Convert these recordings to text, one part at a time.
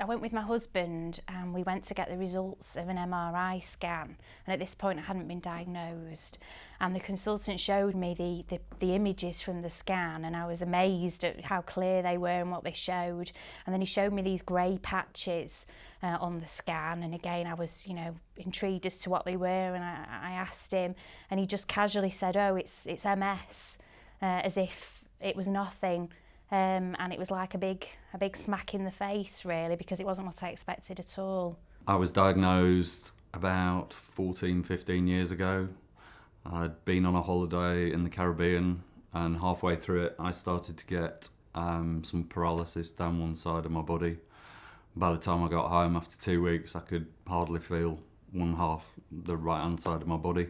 I went with my husband and we went to get the results of an MRI scan, and at this point I hadn't been diagnosed, and the consultant showed me the images from the scan, and I was amazed at how clear they were and what they showed. And then he showed me these grey patches on the scan, and again I was intrigued as to what they were, and I asked him, and he just casually said, oh, it's MS, as if it was nothing. And it was like a big smack in the face, really, because it wasn't what I expected at all. I was diagnosed about 14, 15 years ago. I'd been on a holiday in the Caribbean, and halfway through it I started to get some paralysis down one side of my body. By the time I got home after 2 weeks, I could hardly feel one half, the right hand side of my body.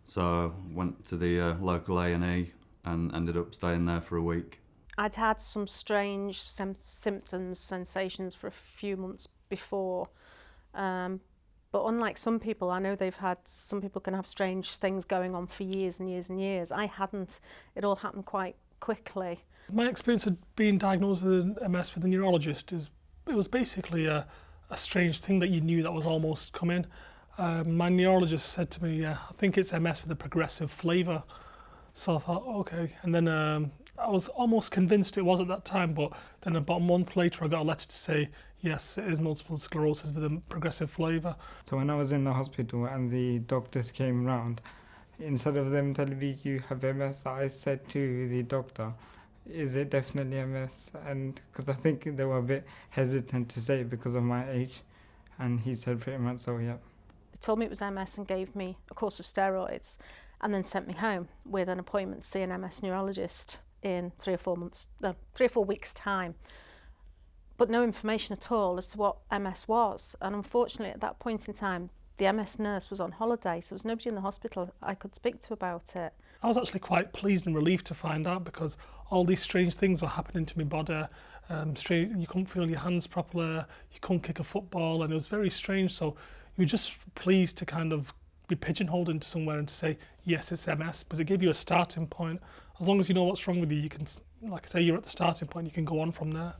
So went to the local A&E and ended up staying there for a week. I'd had some strange symptoms, sensations for a few months before, but unlike some people, I know some people can have strange things going on for years and years and years. I hadn't. It all happened quite quickly. My experience of being diagnosed with MS with a neurologist it was basically a strange thing that you knew that was almost coming. My neurologist said to me, I think it's MS with a progressive flavour. So I thought, okay. And then I was almost convinced it was at that time, but then about a month later I got a letter to say, yes, it is multiple sclerosis with a progressive flavour. So when I was in the hospital and the doctors came round, instead of them telling me you have MS, I said to the doctor, is it definitely MS? And because I think they were a bit hesitant to say it because of my age, and he said pretty much so, yeah. They told me it was MS and gave me a course of steroids, and then sent me home with an appointment to see an MS neurologist in 3 or 4 weeks' time, but no information at all as to what MS was. And unfortunately, at that point in time, the MS nurse was on holiday, so there was nobody in the hospital I could speak to about it. I was actually quite pleased and relieved to find out, because all these strange things were happening to my body. You couldn't feel your hands properly, you couldn't kick a football, and it was very strange. So you were just pleased to kind of be pigeonholed into somewhere and to say, yes, it's MS, because it gave you a starting point. As long as you know what's wrong with you, you can, like I say, you're at the starting point, you can go on from there.